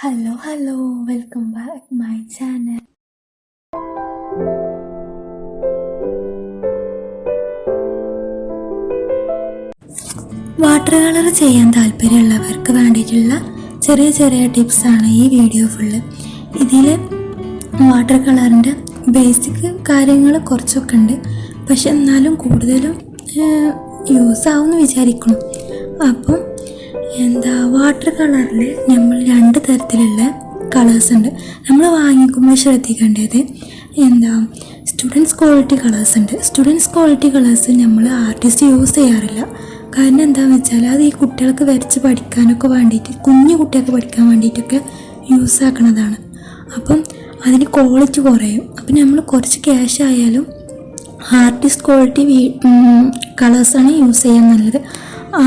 Hello, welcome back my channel. Water colour ചെയ്യാൻ താല്പര്യമുള്ളവർക്ക് വേണ്ടിയിട്ടുള്ള ചെറിയ ചെറിയ ടിപ്സാണ് ഈ വീഡിയോ ഫുള്ള്. ഇതിൽ വാട്ടർ കളറിൻ്റെ ബേസിക് കാര്യങ്ങൾ കുറച്ചൊക്കെ ഉണ്ട്, പക്ഷെ എന്നാലും കൂടുതലും യൂസ് ആവുമെന്ന് വിചാരിക്കണം. അപ്പം വാട്ടർ കളറിൽ നമ്മൾ രണ്ട് തരത്തിലുള്ള കളേഴ്സ് ഉണ്ട്. നമ്മൾ വാങ്ങിക്കുമ്പോൾ ശ്രദ്ധിക്കേണ്ടത് സ്റ്റുഡൻസ് ക്വാളിറ്റി കളേഴ്സ് ഉണ്ട്. സ്റ്റുഡൻസ് ക്വാളിറ്റി കളേഴ്സ് നമ്മൾ ആർട്ടിസ്റ്റ് യൂസ് ചെയ്യാറില്ല. കാരണം എന്താണെന്ന് വെച്ചാൽ അത് ഈ കുട്ടികൾക്ക് വരച്ച് പഠിക്കാനൊക്കെ വേണ്ടിയിട്ട്, കുഞ്ഞു കുട്ടികൾക്ക് പഠിക്കാൻ വേണ്ടിയിട്ടൊക്കെ യൂസ് ആക്കുന്നതാണ്. അപ്പം അതിന് ക്വാളിറ്റി കുറയും. അപ്പം നമ്മൾ കുറച്ച് ക്യാഷ് ആയാലും ആർട്ടിസ്റ്റ് ക്വാളിറ്റി കളേഴ്സാണ് യൂസ് ചെയ്യാൻ നല്ലത്.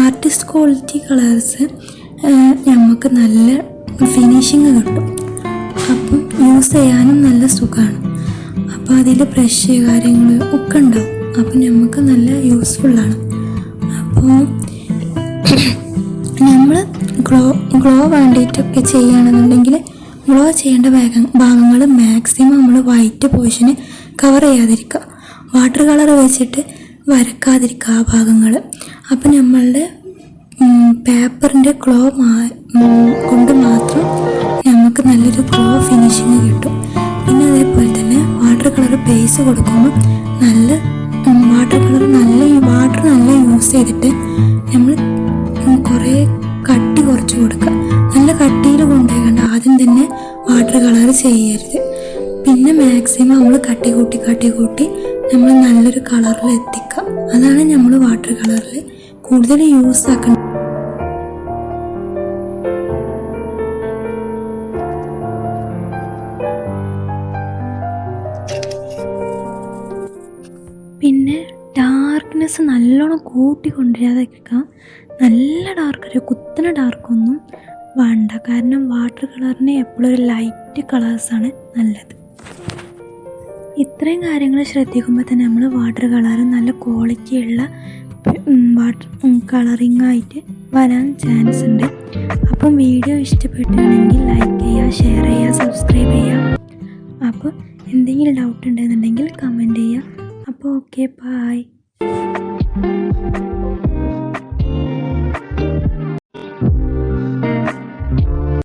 ആർട്ടിസ്റ്റ് ക്വാളിറ്റി കളേഴ്സ് നമുക്ക് നല്ല ഫിനിഷിങ് കിട്ടും, അപ്പം യൂസ് ചെയ്യാനും നല്ല സുഖമാണ്. അപ്പോൾ അതിൽ ബ്രഷ് കാര്യങ്ങൾ ഒക്കെ ഉണ്ടാവും, അപ്പം നമുക്ക് നല്ല യൂസ്ഫുള്ളാണ്. അപ്പോൾ നമ്മൾ ഗ്ലോ വേണ്ടിയിട്ടൊക്കെ ചെയ്യുകയാണെന്നുണ്ടെങ്കിൽ ഗ്ലോ ചെയ്യേണ്ട ഭാഗങ്ങൾ മാക്സിമം നമ്മൾ വൈറ്റ് പോർഷന് കവർ ചെയ്യാതിരിക്കുക, വാട്ടർ കളർ വെച്ചിട്ട് വരക്കാതിരിക്കുക ആ ഭാഗങ്ങൾ. അപ്പം നമ്മളുടെ പേപ്പറിൻ്റെ ഗ്ലോ കൊണ്ട് മാത്രം നമുക്ക് നല്ലൊരു ഗ്ലോ ഫിനിഷിങ് കിട്ടും. പിന്നെ അതേപോലെ തന്നെ വാട്ടർ കളർ ബേസ് കൊടുക്കുമ്പോൾ വാട്ടർ നല്ല യൂസ് ചെയ്തിട്ട് നമ്മൾ കുറേ കട്ടി കുറച്ച് കൊടുക്കുക. നല്ല കട്ടിയിൽ കൊണ്ടുപോയിക്കൊണ്ട് ആദ്യം തന്നെ വാട്ടർ കളർ ചെയ്യരുത്. പിന്നെ മാക്സിമം നമ്മൾ കട്ടി കൂട്ടി നമ്മൾ നല്ലൊരു കളറിൽ എത്തിക്കുക. അതാണ് നമ്മൾ വാട്ടർ കളറിൽ കൂടുതൽ യൂസ് ആക്കുന്നത്. പിന്നെ ഡാർക്ക്നെസ് നല്ലോണം കൂട്ടി കൊണ്ടുവരാതിരിക്കുക. നല്ല ഡാർക്ക്, ഒരു കുത്തന ഡാർക്കൊന്നും വേണ്ട. കാരണം വാട്ടർ കളറിന് എപ്പോഴും ഒരു ലൈറ്റ് കളേഴ്സാണ് നല്ലത്. ഇത്രയും കാര്യങ്ങൾ ശ്രദ്ധിക്കുമ്പോൾ തന്നെ നമ്മൾ വാട്ടർ കളർ നല്ല ക്വാളിറ്റിയുള്ള വാട്ടർ കളറിങ് ആയിട്ട് വരാൻ ചാൻസ് ഉണ്ട്. അപ്പം വീഡിയോ ഇഷ്ടപ്പെട്ടുകയാണെങ്കിൽ ലൈക്ക് ചെയ്യുക, ഷെയർ ചെയ്യുക, സബ്സ്ക്രൈബ് ചെയ്യുക. അപ്പോൾ എന്തെങ്കിലും ഡൗട്ട് ഉണ്ടെന്നുണ്ടെങ്കിൽ കമൻറ്റ് ചെയ്യുക. അപ്പോൾ ഓക്കെ, ബൈ.